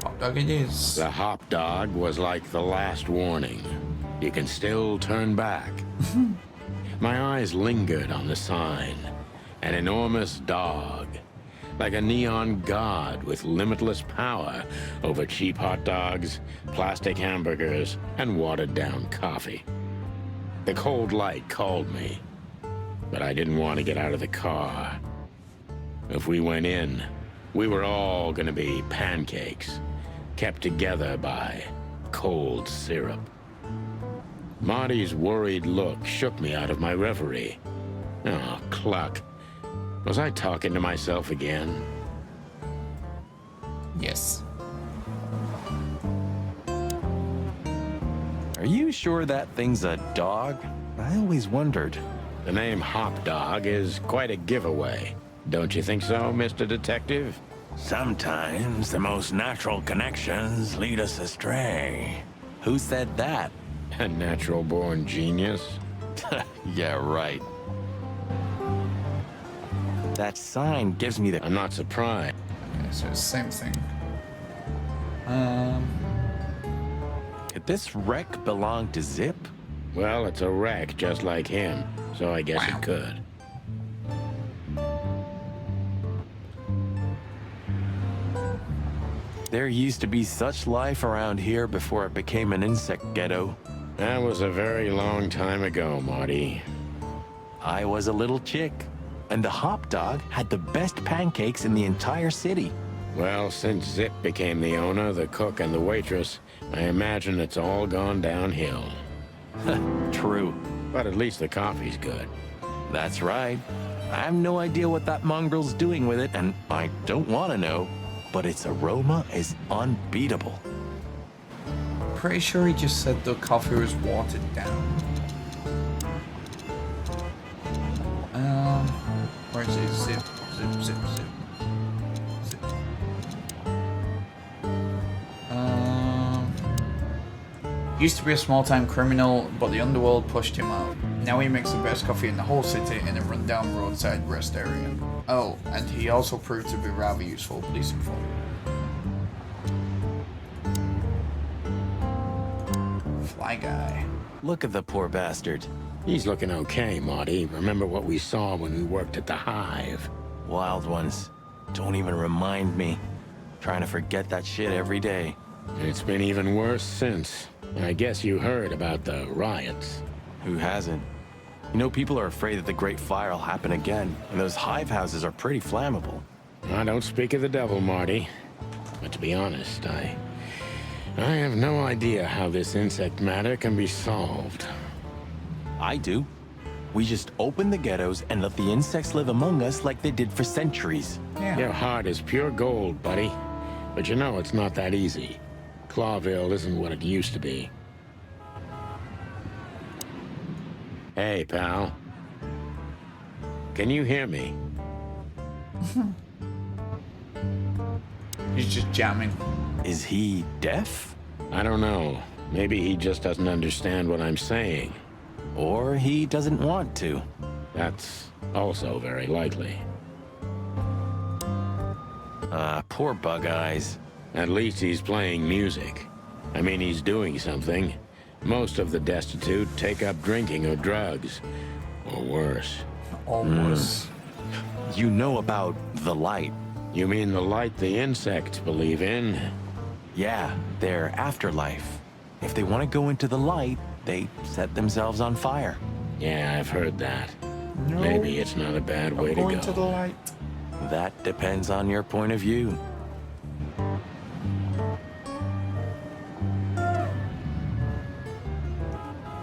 Hot dog it is. The hop dog was like the last warning. You can still turn back. My eyes lingered on the sign. An enormous dog. Like a neon god with limitless power over cheap hot dogs, plastic hamburgers, and watered-down coffee. The cold light called me, but I didn't want to get out of the car. If we went in, we were all gonna be pancakes, kept together by cold syrup. Marty's worried look shook me out of my reverie. Oh, cluck. Was I talking to myself again? Yes. Are you sure that thing's a dog? I always wondered. The name Hop Dog is quite a giveaway. Don't you think so, Mr. Detective? Sometimes the most natural connections lead us astray. Who said that? A natural-born genius? Yeah, right. That sign gives me the... I'm not surprised. Okay, so it's the same thing. Could this wreck belong to Zip? Well, it's a wreck just like him, so I guess Wow. it could. There used to be such life around here before it became an insect ghetto. That was a very long time ago, Marty. I was a little chick, and the hop dog had the best pancakes in the entire city. Well, since Zip became the owner, the cook, and the waitress, I imagine it's all gone downhill. True. But at least the coffee's good. That's right. I have no idea what that mongrel's doing with it, and I don't want to know, but its aroma is unbeatable. Pretty sure he just said the coffee was watered down. Where is it? Zip, zip, zip, zip. Zip. Used to be a small-time criminal, but the underworld pushed him out. Now he makes the best coffee in the whole city in a rundown roadside rest area. Oh, and he also proved to be rather useful police informant. Fly guy. Look at the poor bastard. He's looking okay, Marty. Remember what we saw when we worked at the Hive? Wild ones. Don't even remind me. Trying to forget that shit every day. It's been even worse since. I guess you heard about the riots. Who hasn't? You know, people are afraid that the Great Fire will happen again, and those hive houses are pretty flammable. I don't speak of the devil, Marty. But to be honest, I have no idea how this insect matter can be solved. I do. We just open the ghettos and let the insects live among us like they did for centuries. Yeah. Your heart is pure gold, buddy. But you know it's not that easy. Clawville isn't what it used to be. Hey, pal. Can you hear me? He's just jamming. Is he deaf? I don't know. Maybe he just doesn't understand what I'm saying. Or he doesn't want to? That's also very likely. Poor Bug Eyes. At least he's playing music. I mean, he's doing something. Most of the destitute take up drinking or drugs. Or worse. Almost. You know about the light. You mean the light the insects believe in? Yeah, their afterlife. If they want to go into the light, they set themselves on fire. Yeah, I've heard that. No. Maybe it's not a bad way to Going go. to the light. That depends on your point of view.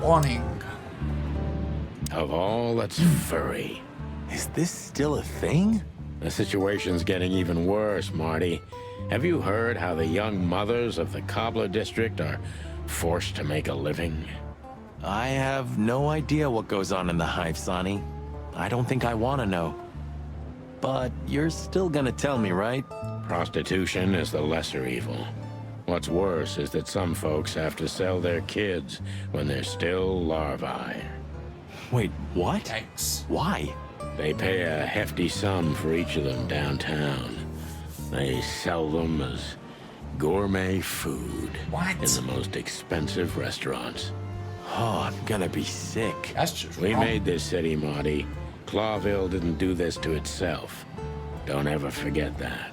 Warning. Of all that's furry. Is this still a thing? The situation's getting even worse, Marty. Have you heard how the young mothers of the Cobbler District are forced to make a living? I have no idea what goes on in the hive, Sonny. I don't think I want to know. But you're still gonna tell me, right? Prostitution is the lesser evil. What's worse is that some folks have to sell their kids when they're still larvae. Wait, what? Yikes. Why? They pay a hefty sum for each of them downtown. They sell them as gourmet food What? in the most expensive restaurants. Oh, I'm gonna be sick. That's just We wrong. made this city, Marty. Clawville didn't do this to itself. Don't ever forget that.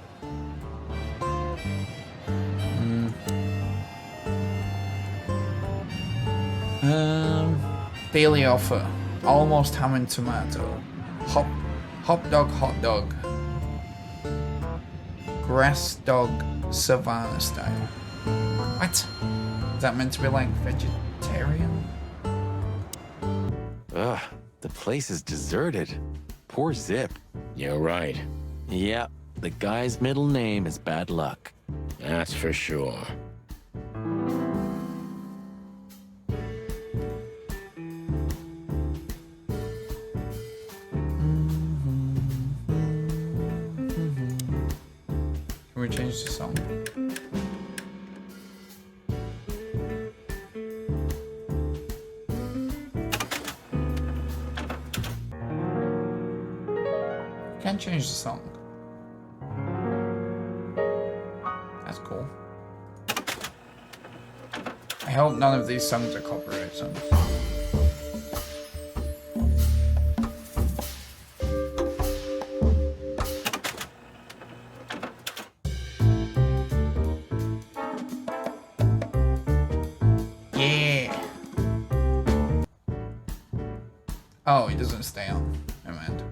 Daily offer. Almost ham and tomato. Hot dog. Grass dog savannah style. What? Is that meant to be like vegetarian? Ugh, the place is deserted. Poor Zip. You're right. Yep, the guy's middle name is Bad Luck. That's for sure. Can we change the song? Can't change the song. That's cool. I hope none of these songs are copyright songs. Yeah. Oh, he doesn't stay on. Never mind.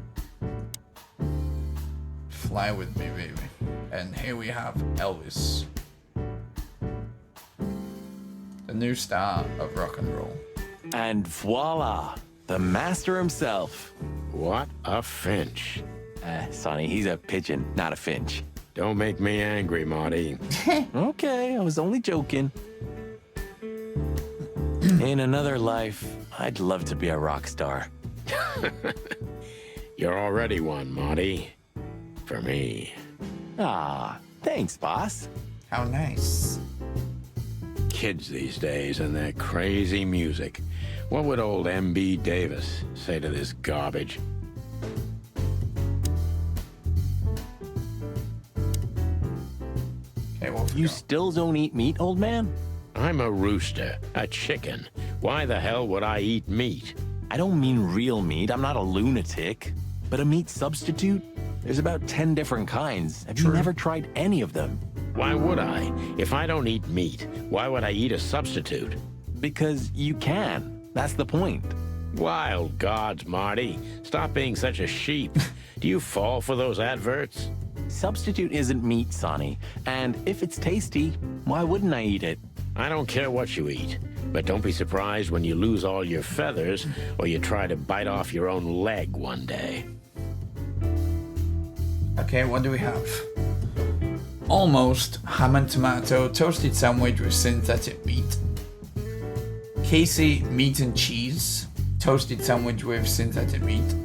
Fly with me, baby. And here we have Elvis, the new star of rock and roll. And voila, the master himself. What a finch. Sonny, he's a pigeon, not a finch. Don't make me angry, Marty. Okay, I was only joking. In another life, I'd love to be a rock star. You're already one, Marty. For me. Ah, thanks, boss. How nice. Kids these days and their crazy music. What would old M.B. Davis say to this garbage? Okay, what You still don't eat meat, old man? I'm a rooster, a chicken. Why the hell would I eat meat? I don't mean real meat. I'm not a lunatic. But a meat substitute? There's about 10 different kinds. Have you never tried any of them? Why would I? If I don't eat meat, why would I eat a substitute? Because you can. That's the point. Wild gods, Marty. Stop being such a sheep. Do you fall for those adverts? Substitute isn't meat, Sonny. And if it's tasty, why wouldn't I eat it? I don't care what you eat, but don't be surprised when you lose all your feathers or you try to bite off your own leg one day. Okay, what do we have? Almost ham and tomato toasted sandwich with synthetic meat. Casey meat and cheese toasted sandwich with synthetic meat.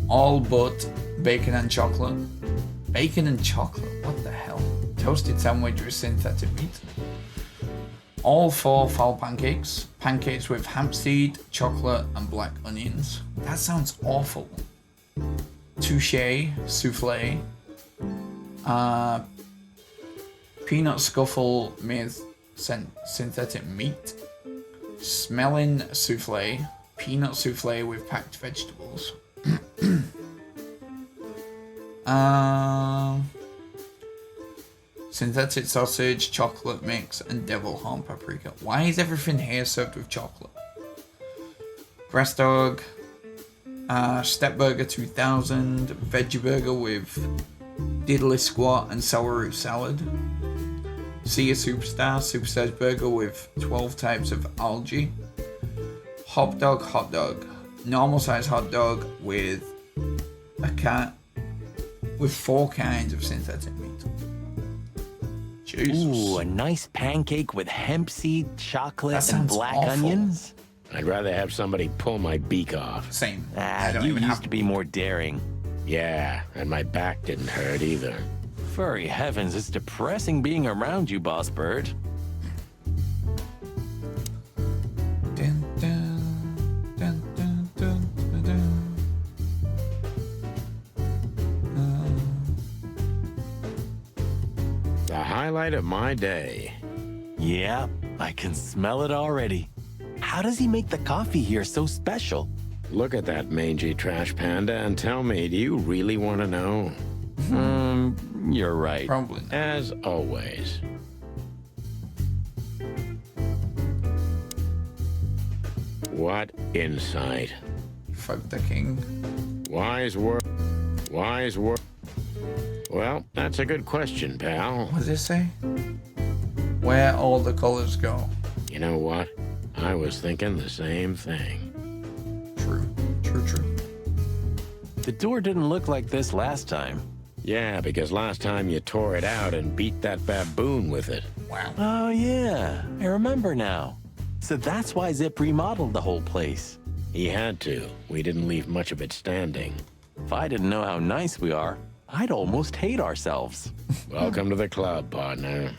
All but bacon and chocolate. Bacon and chocolate, what the hell? Toasted sandwich with synthetic meat. All 4 fowl pancakes. Pancakes with hemp seed, chocolate, and black onions. That sounds awful. Touche, souffle. Peanut scuffle with synthetic meat. Smelling souffle. Peanut souffle with packed vegetables. Synthetic sausage, chocolate mix, and devil horn paprika. Why is everything here served with chocolate? Breast dog, step burger 2000, veggie burger with diddly squat and sour root salad. See a superstar's burger with 12 types of algae. Hot dog, normal size hot dog with with 4 kinds of synthetic meat. Jesus. Ooh, a nice pancake with hemp seed, chocolate, That and sounds black awful. onions? I'd rather have somebody pull my beak off. Same. Ah, I don't you even used have to be more daring. Yeah, and my back didn't hurt either. Furry heavens, it's depressing being around you, Boss Bird. Dun, dun, dun, dun, dun, dun, dun. The highlight of my day. Yeah, I can smell it already. How does he make the coffee here so special? Look at that mangy trash panda and tell me, do you really want to know? You're right. Probably not. As always. What insight. Fuck the king. Wise word. Wise word. Well, that's a good question, pal. What does it say? Where all the colors go. You know what? I was thinking the same thing. True. True, true. The door didn't look like this last time. Yeah, because last time you tore it out and beat that baboon with it. Wow. Oh, yeah. I remember now. So that's why Zip remodeled the whole place. He had to. We didn't leave much of it standing. If I didn't know how nice we are, I'd almost hate ourselves. Welcome to the club, partner.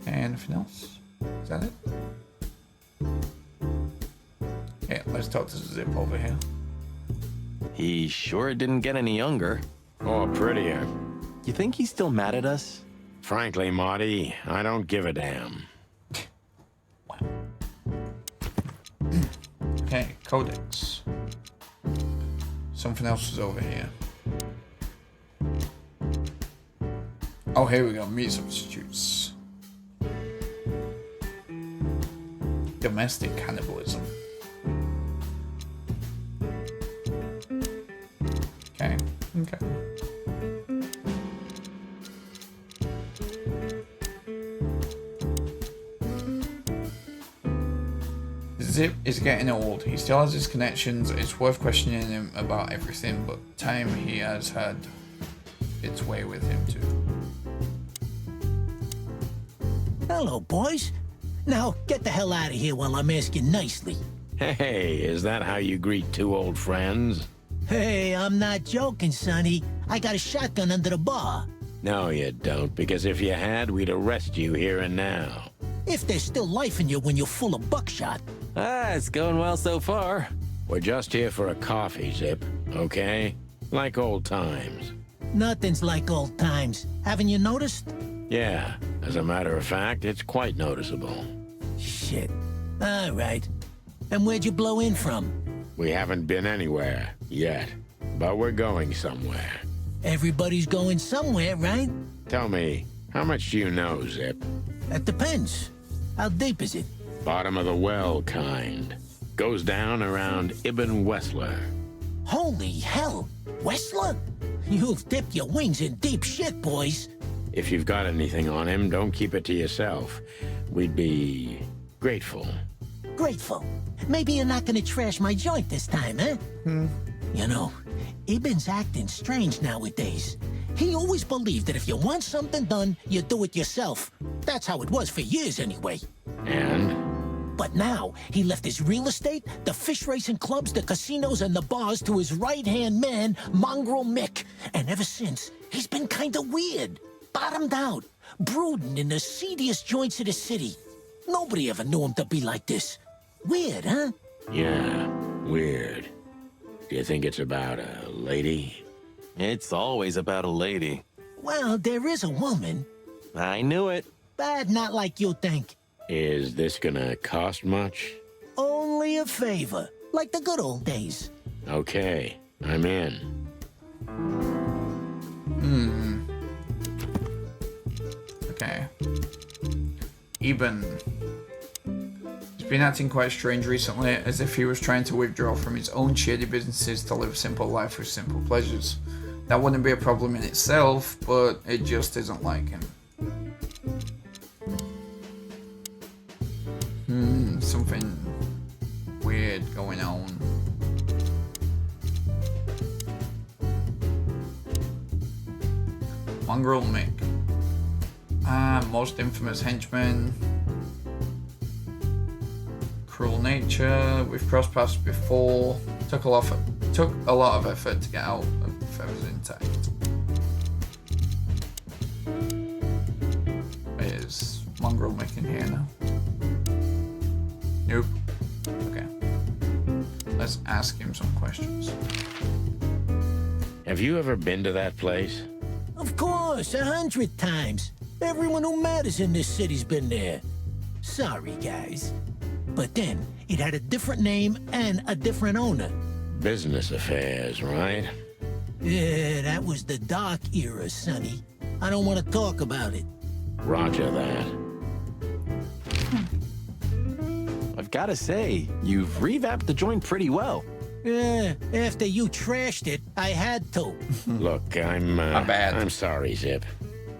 Anything else? Is that it? Okay, let's talk to Zip over here. He sure didn't get any younger. Or prettier. You think he's still mad at us? Frankly, Marty, I don't give a damn. Wow. Okay, codex. Something else is over here. Oh, here we go. Meat substitutes. Domestic cannibalism. Okay. Okay. Zip is getting old. He still has his connections. It's worth questioning him about everything, but time he has had its way with him too. Hello, boys. Now, get the hell out of here while I'm asking nicely. Hey, is that how you greet two old friends? Hey, I'm not joking, Sonny. I got a shotgun under the bar. No, you don't, because if you had, we'd arrest you here and now. If there's still life in you when you're full of buckshot. It's going well so far. We're just here for a coffee, Zip, okay? Like old times. Nothing's like old times. Haven't you noticed? Yeah, as a matter of fact, it's quite noticeable. Shit. All right. And where'd you blow in from? We haven't been anywhere yet, but we're going somewhere. Everybody's going somewhere, right? Tell me, how much do you know, Zip? That depends. How deep is it? Bottom of the well kind. Goes down around Ibn Wessler. Holy hell. Wessler? You've dipped your wings in deep shit, boys. If you've got anything on him, don't keep it to yourself. We'd be grateful. Grateful. Maybe you're not gonna trash my joint this time, eh? You know, Ibn's acting strange nowadays. He always believed that if you want something done, you do it yourself. That's how it was for years anyway. And? But now, he left his real estate, the fish racing clubs, the casinos, and the bars to his right-hand man, Mongrel Mick. And ever since, he's been kinda weird. Bottomed out. Brooding in the seediest joints of the city. Nobody ever knew him to be like this. Weird, huh? Yeah, weird. Do you think it's about a lady? It's always about a lady. Well, there is a woman. I knew it. But not like you think. Is this gonna cost much? Only a favor. Like the good old days. Okay, I'm in. Okay. Ibn. He's been acting quite strange recently, as if he was trying to withdraw from his own shady businesses to live a simple life with simple pleasures. That wouldn't be a problem in itself, but it just isn't like him. Something weird going on. Mongrel Mick. Most infamous henchman. Cruel nature. We've crossed paths before. Took a lot of effort to get out of the feathers intact. Is Mongrel Mick in here now? Nope. Okay. Let's ask him some questions. Have you ever been to that place? Of course, 100 times. Everyone who matters in this city's been there. Sorry, guys. But then, it had a different name and a different owner. Business affairs, right? Yeah, that was the dark era, Sonny. I don't want to talk about it. Roger that. I've got to say, you've revamped the joint pretty well. Yeah, after you trashed it, I had to. Look, I'm bad. I'm sorry, Zip.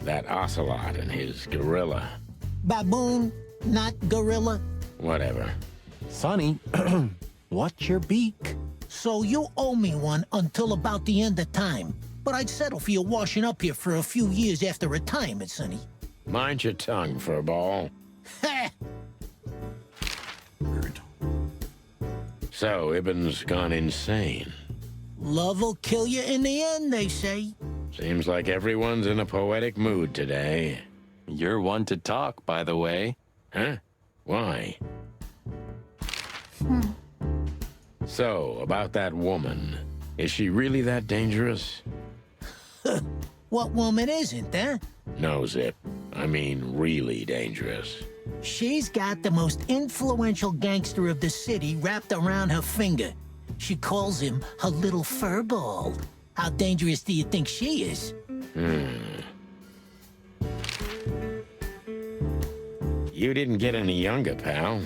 That ocelot and his gorilla. Baboon, not gorilla. Whatever. Sonny, what's your beak? So you owe me one until about the end of time. But I'd settle for you washing up here for a few years after retirement, Sonny. Mind your tongue, furball. Ha! Rude. So, Ibn's gone insane. Love will kill you in the end, they say. Seems like everyone's in a poetic mood today. You're one to talk, by the way. Huh? Why? So, about that woman. Is she really that dangerous? What woman isn't, eh? No, Zip. I mean, really dangerous. She's got the most influential gangster of the city wrapped around her finger. She calls him her little furball. How dangerous do you think she is? You didn't get any younger, pal.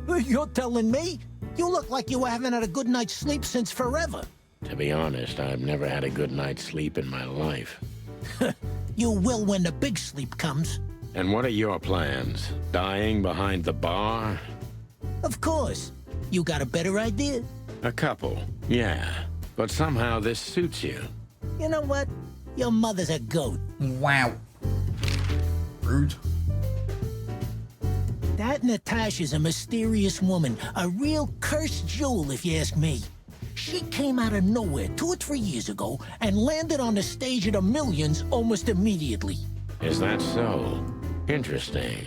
You're telling me? You look like you haven't had a good night's sleep since forever. To be honest, I've never had a good night's sleep in my life. You will when the big sleep comes. And what are your plans? Dying behind the bar? Of course. You got a better idea? A couple, yeah. But somehow this suits you. You know what? Your mother's a goat. Wow. Rude. That Natasha's a mysterious woman. A real cursed jewel, if you ask me. She came out of nowhere 2 or 3 years ago and landed on the stage of the Millions almost immediately. Is that so? Interesting.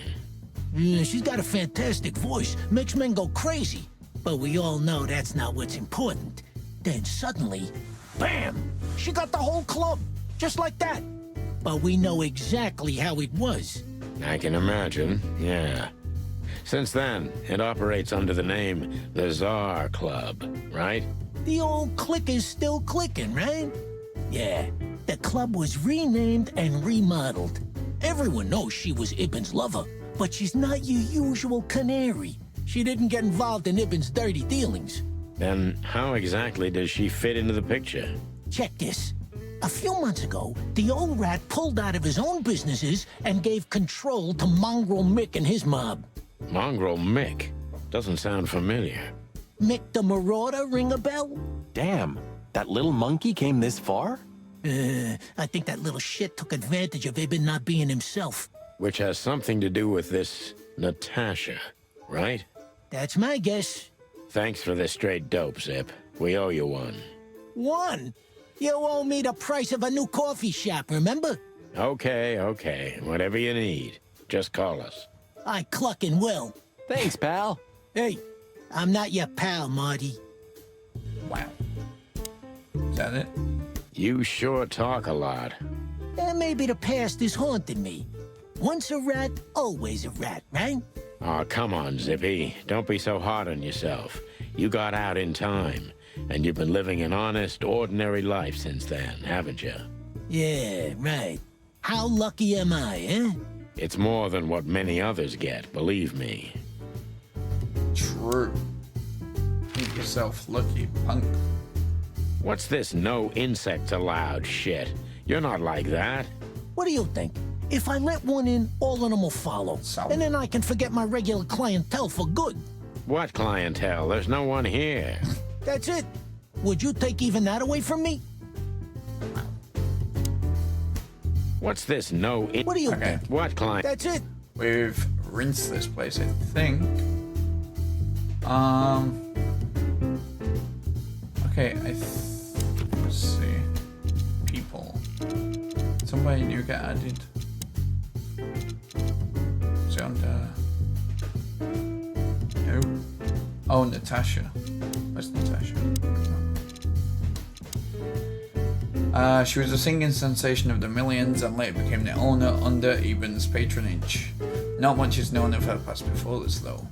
Yeah, she's got a fantastic voice. Makes men go crazy. But we all know that's not what's important. Then suddenly, bam! She got the whole club. Just like that. But we know exactly how it was. I can imagine, yeah. Since then, it operates under the name the Czar Club, right? The old click is still clicking, right? Yeah, the club was renamed and remodeled. Everyone knows she was Ibn's lover, but she's not your usual canary. She didn't get involved in Ibn's dirty dealings. Then how exactly does she fit into the picture? Check this. A few months ago, the old rat pulled out of his own businesses and gave control to Mongrel Mick and his mob. Mongrel Mick? Doesn't sound familiar. Mick the Marauder ring a bell? Damn, that little monkey came this far? I think that little shit took advantage of Ibn not being himself. Which has something to do with this Natasha, right? That's my guess. Thanks for the straight dope, Zip. We owe you one. One? You owe me the price of a new coffee shop, remember? Okay. Whatever you need. Just call us. I clucking will. Thanks, pal. Hey, I'm not your pal, Marty. Wow. Is that it? You sure talk a lot. Maybe the past is haunting me. Once a rat, always a rat, right? Aw, come on, Zippy. Don't be so hard on yourself. You got out in time, and you've been living an honest, ordinary life since then, haven't you? Yeah, right. How lucky am I, eh? It's more than what many others get, believe me. True. Make yourself lucky, punk. What's this no insects allowed shit? You're not like that. What do you think? If I let one in, all of them will follow. So? And then I can forget my regular clientele for good. What clientele? There's no one here. That's it. Would you take even that away from me? What's this no in... What do you Okay. think? What client? That's it. We've rinsed this place, I think. Okay, let's see. People. Somebody new got added. Is it under... No. Oh, Natasha. Where's Natasha? She was a singing sensation of the millions and later became the owner under Eben's patronage. Not much is known of her past before this though.